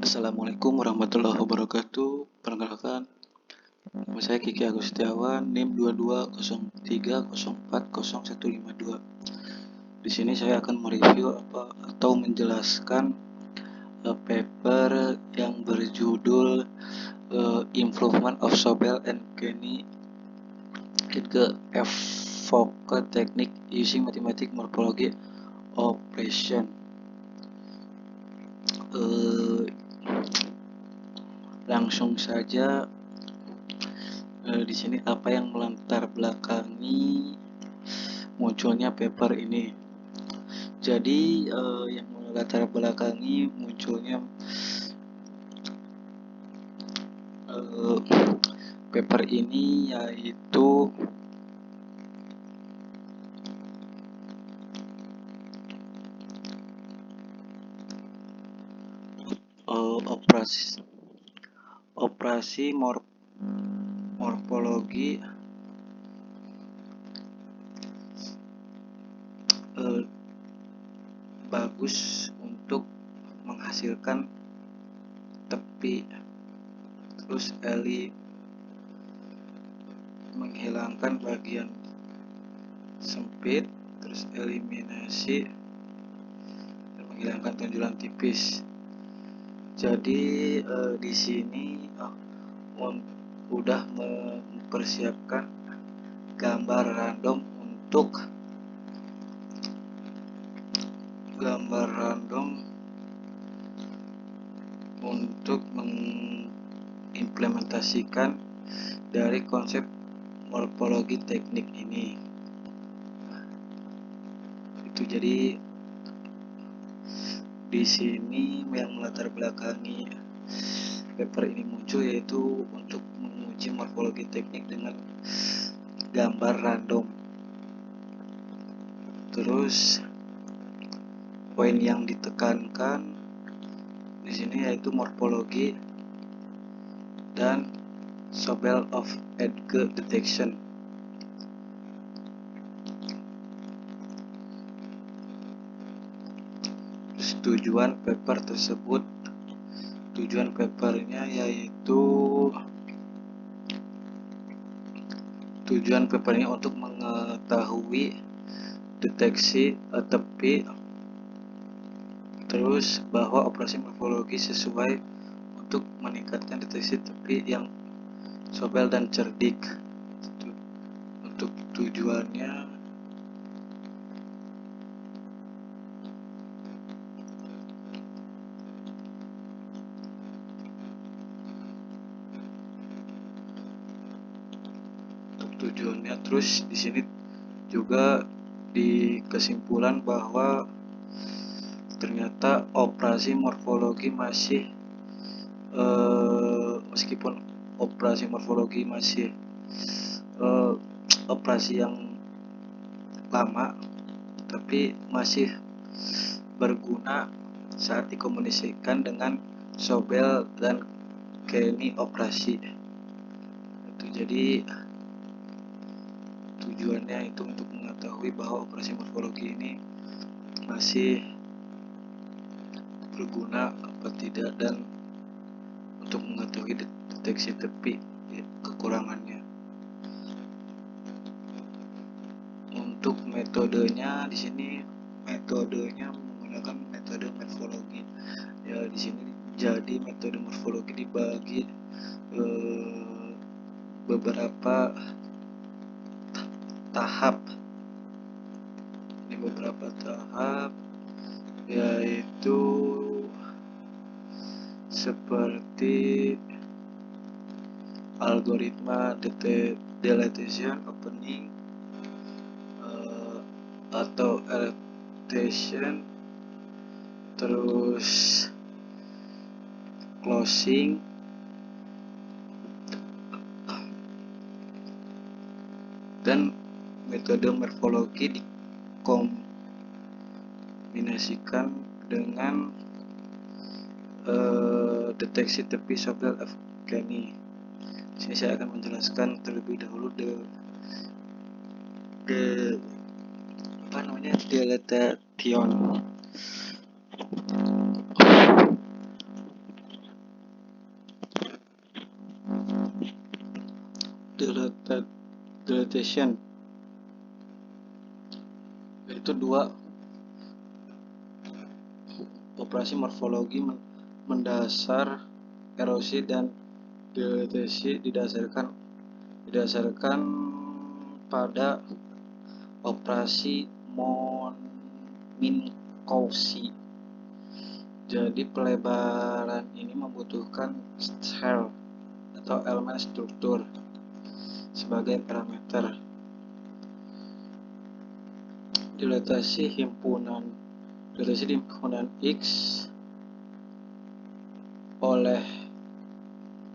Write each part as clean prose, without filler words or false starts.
Assalamualaikum warahmatullahi wabarakatuh. Perkenalkan, nama saya Kiki Agustiawan, NIM 2203040152. Di sini saya akan mereview atau menjelaskan paper yang berjudul Improvement of Sobel and Kenny ke Evoke Technique Using Mathematical Morphology Operation. Langsung saja, di sini apa yang melatar belakangi munculnya paper ini. Jadi yang melatar belakangi munculnya paper ini yaitu operasi morfologi bagus untuk menghasilkan tepi, terus menghilangkan bagian sempit, terus eliminasi dan menghilangkan tonjolan tipis. Jadi di sini udah mempersiapkan gambar random untuk mengimplementasikan dari konsep morfologi teknik ini. Itu jadi di sini yang melatar belakangi paper ini muncul yaitu untuk menguji morfologi teknik dengan gambar random. Terus poin yang ditekankan di sini yaitu morfologi dan Sobel of Edge detection. Tujuan papernya yaitu untuk mengetahui deteksi tepi, terus bahwa operasi morfologi sesuai untuk meningkatkan deteksi tepi yang sobel dan cerdik. Untuk tujuannya terus di sini juga di kesimpulan bahwa ternyata operasi morfologi masih meskipun operasi morfologi masih operasi yang lama, tapi masih berguna saat dikomunikasikan dengan Sobel dan Kenny operasi. Itu jadi tujuannya itu untuk mengetahui bahwa operasi morfologi ini masih berguna apa tidak, dan untuk mengetahui deteksi tepi kekurangannya. Untuk metodenya di sini menggunakan metode morfologi. Ya, di sini jadi metode morfologi dibagi beberapa tahap. Yaitu seperti algoritma deletion, opening atau elevation, terus closing, dan metode morfologi dikombinasikan dengan deteksi tepi Sobel of Kenny. Sini saya akan menjelaskan terlebih dahulu deletion. dilatation, yaitu dua operasi morfologi mendasar erosi dan dilatasi didasarkan pada operasi Minkowski. Jadi pelebaran ini membutuhkan shell atau elemen struktur sebagai parameter. Dilatasi himpunan X oleh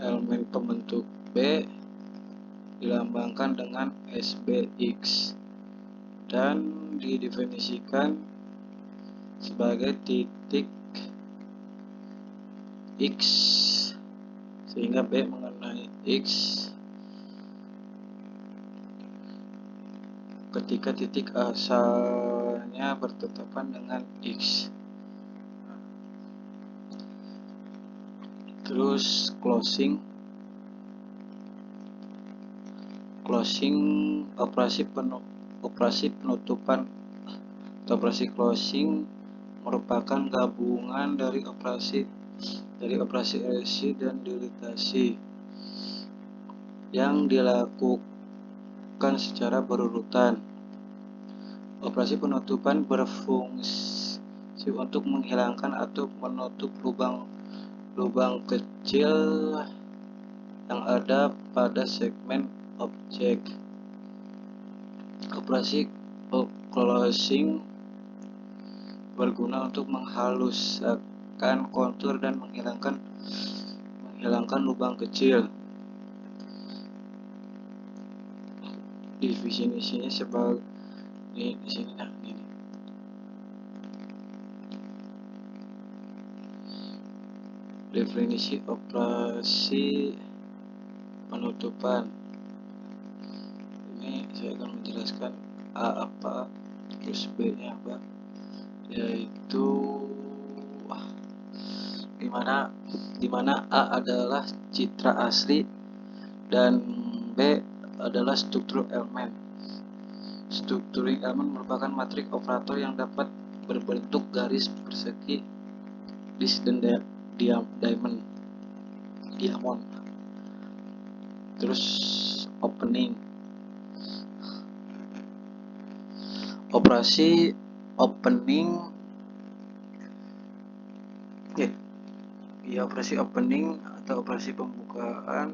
elemen pembentuk B dilambangkan dengan SBX dan didefinisikan sebagai titik X sehingga B mengenai X ketika titik asalnya bertetapan dengan X. Terus closing operasi penutupan atau operasi closing merupakan gabungan dari operasi erosi dan dilatasi yang dilakukan secara berurutan. Operasi penutupan berfungsi untuk menghilangkan atau menutup lubang kecil yang ada pada segmen objek. Operasi closing berguna untuk menghaluskan kontur dan menghilangkan lubang kecil. Definisinya sebagai di sini. Definisi operasi penutupan. Ini saya akan menjelaskan A apa, terus B nya apa, yaitu dimana A adalah citra asli dan B adalah struktur elemen. Strukturing elemen merupakan matrik operator yang dapat berbentuk garis persegi, disk, dan diamond. Terus operasi opening atau operasi pembukaan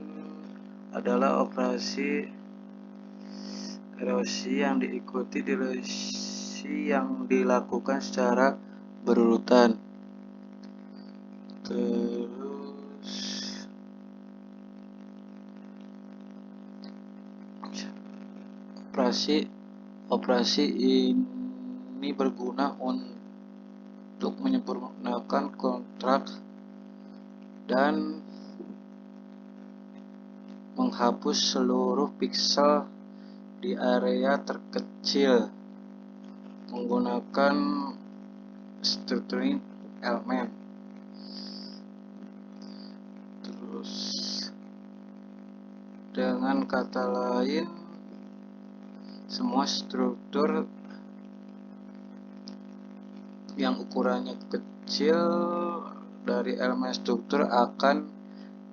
adalah operasi erosi yang diikuti dilatasi yang dilakukan secara berurutan. Terus operasi ini berguna untuk menyempurnakan kontrak dan menghapus seluruh piksel di area terkecil menggunakan strukturing elemen. Terus dengan kata lain, semua struktur yang ukurannya kecil dari elemen struktur akan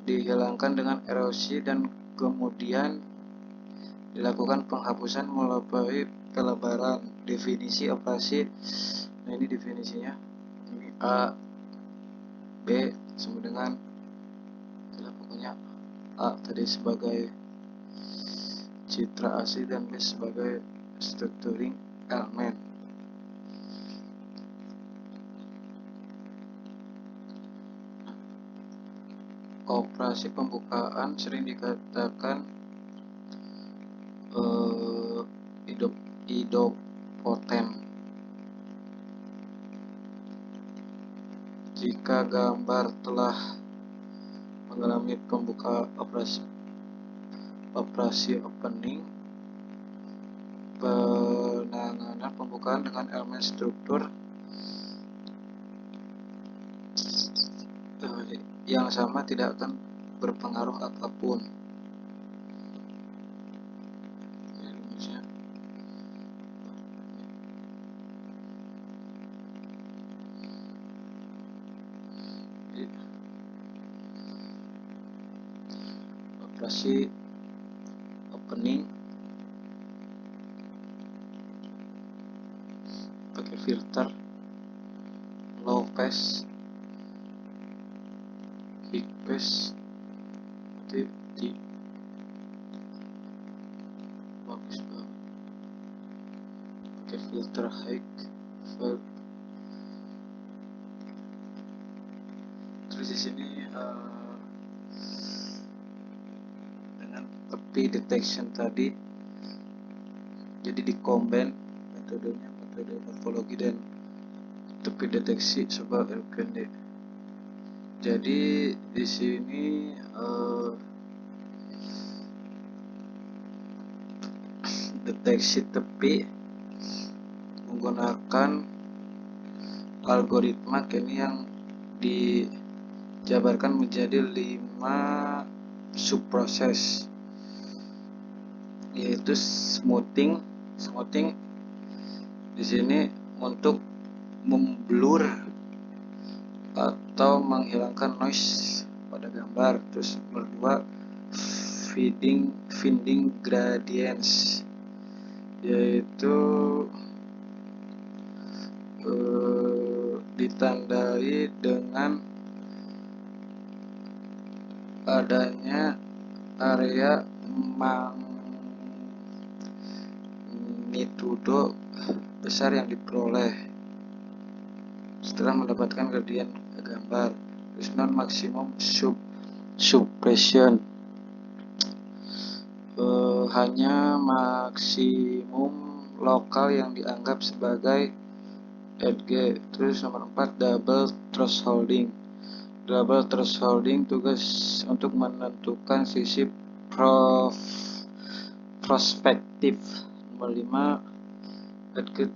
dihilangkan dengan erosi dan kemudian dilakukan penghapusan melalui pelebaran. Definisi operasi, nah ini definisinya, ini A, B sama dengan pokoknya A tadi sebagai citra asli dan B sebagai strukturing elemen. Operasi pembukaan sering dikatakan idempoten jika gambar telah mengalami operasi opening. Penanganan pembukaan dengan elemen struktur yang sama tidak akan berpengaruh apapun. operasi opening pakai filter low pass, high pass, nanti bagus banget pakai filter high. Terus di sini dengan tepi detection tadi, jadi di combine metodenya, metode morfologi dan tepi deteksi sebab LKD. Jadi di sini deteksi tepi menggunakan algoritma ini yang dijabarkan menjadi 5 subproses, yaitu smoothing di sini untuk memblur atau menghilangkan noise pada gambar. Terus nomor 2 fading gradients, yaitu ditandai dengan adanya area magnitudo besar yang diperoleh setelah mendapatkan gradient gambar. Terus non maksimum suppression, hanya maksimum lokal yang dianggap sebagai edge. Terus nomor 4 double thresholding tugas untuk menentukan sisi prospektif. Nomor 5 edge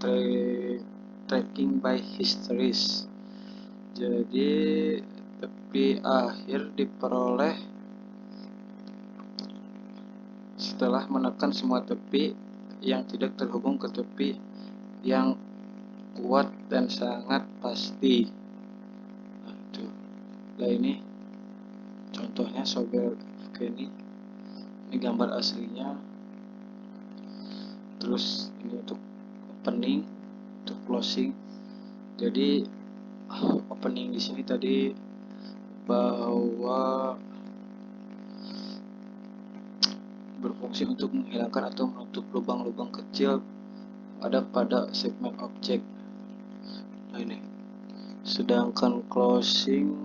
tracking by histories, jadi tepi akhir diperoleh setelah menekan semua tepi yang tidak terhubung ke tepi yang kuat dan sangat pasti. Nah, itu. Nah, ini contohnya software ini gambar aslinya. Terus ini untuk opening, untuk closing. Jadi opening di sini tadi bahwa berfungsi untuk menghilangkan atau menutup lubang-lubang kecil ada pada segmen objek. Nah, ini. Sedangkan closing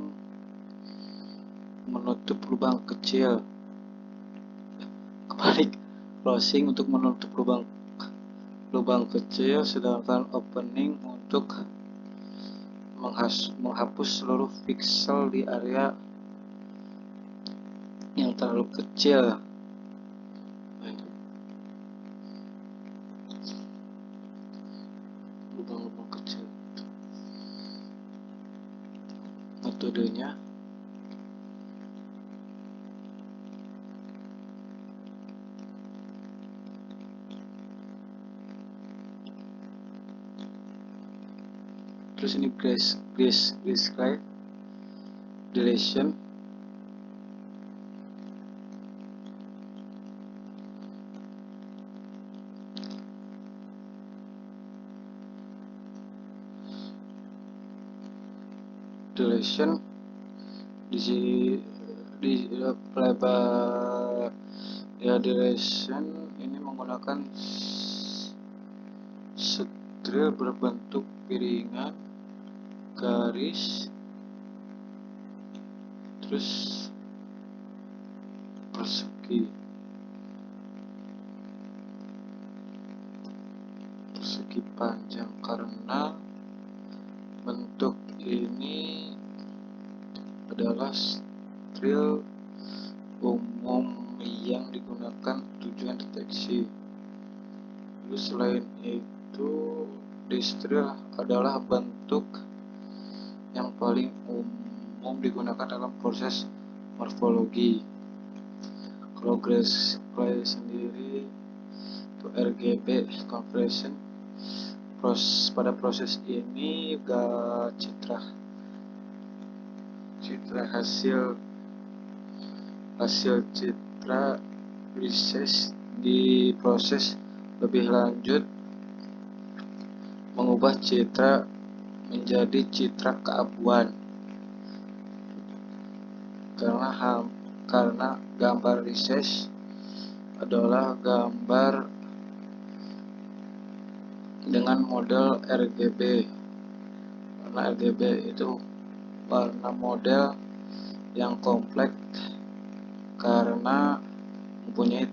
menutup lubang kecil. Kebalik, closing untuk menutup lubang kecil, sedangkan opening untuk menghapus seluruh pixel di area yang terlalu kecil. Lubang-lubang kecil. Metodenya terus ini grayscale duration, di playback ya. Duration ini menggunakan stril berbentuk piringan, garis, terus persegi panjang, karena bentuk ini adalah stril umum yang digunakan tujuan deteksi. Lalu selain itu, distril adalah bentuk yang paling umum digunakan dalam proses morfologi. Kalau grayscale sendiri itu RGB conversion. Pada proses ini citra hasil citra research diproses lebih lanjut mengubah citra menjadi citra keabuan karena gambar research adalah gambar dengan model RGB. Warna RGB itu warna model yang kompleks karena mempunyai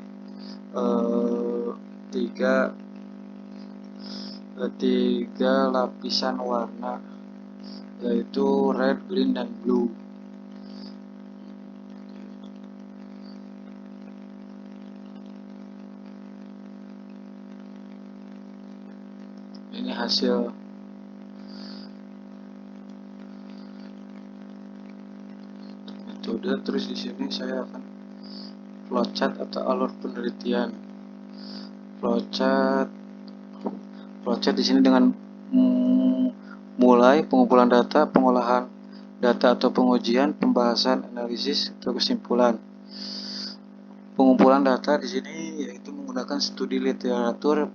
tiga lapisan warna, yaitu red, green, dan blue. Ini hasil metode. Terus di sini saya akan flowchart atau alur penelitian. Flowchart di sini dengan mulai pengumpulan data, pengolahan data atau pengujian, pembahasan, analisis, atau kesimpulan. Pengumpulan data di sini yaitu menggunakan studi literatur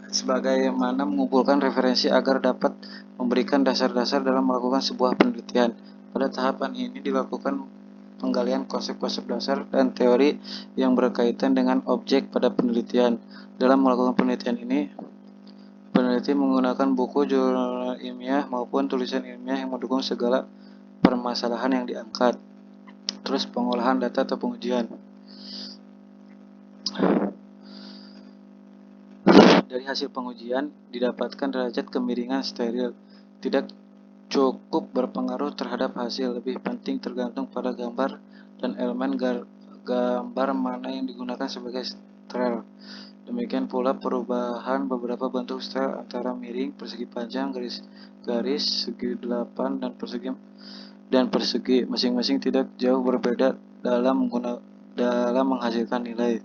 sebagaimana mengumpulkan referensi agar dapat memberikan dasar-dasar dalam melakukan sebuah penelitian. Pada tahapan ini dilakukan penggalian konsep-konsep dasar dan teori yang berkaitan dengan objek pada penelitian. Dalam melakukan penelitian ini, peneliti menggunakan buku, jurnal ilmiah, maupun tulisan ilmiah yang mendukung segala permasalahan yang diangkat. Terus pengolahan data atau pengujian. Dari hasil pengujian didapatkan derajat kemiringan steril. Tidak cukup berpengaruh terhadap hasil, lebih penting tergantung pada gambar dan elemen gambar mana yang digunakan sebagai steril. Demikian pula perubahan beberapa bentuk steril antara miring, persegi panjang, garis, segi 8 dan persegi masing-masing tidak jauh berbeda dalam menghasilkan nilai.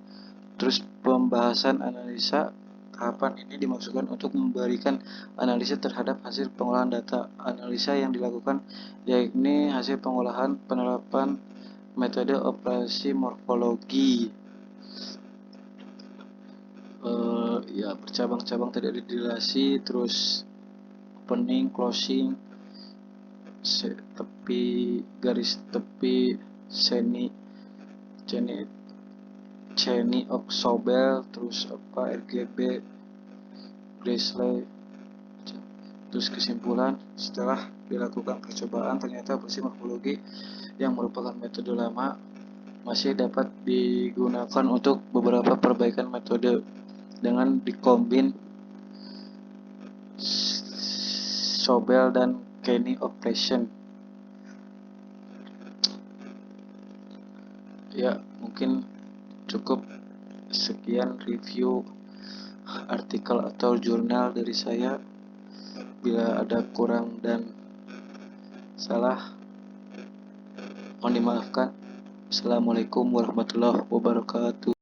Terus pembahasan analisa. Tahapan ini dimaksudkan untuk memberikan analisa terhadap hasil pengolahan data. Analisa yang dilakukan yakni hasil pengolahan penerapan metode operasi morfologi. Bercabang-cabang tadi ada dilasi, terus opening, closing, tepi, garis tepi, Cheney Sobel, terus RGB, Grassley. Terus kesimpulan, setelah dilakukan percobaan ternyata operasi morfologi yang merupakan metode lama masih dapat digunakan untuk beberapa perbaikan metode dengan dikombin Sobel dan Cheney operation. Ya, mungkin cukup sekian review artikel atau jurnal dari saya. Bila ada kurang dan salah, mohon dimaafkan. Assalamualaikum warahmatullahi wabarakatuh.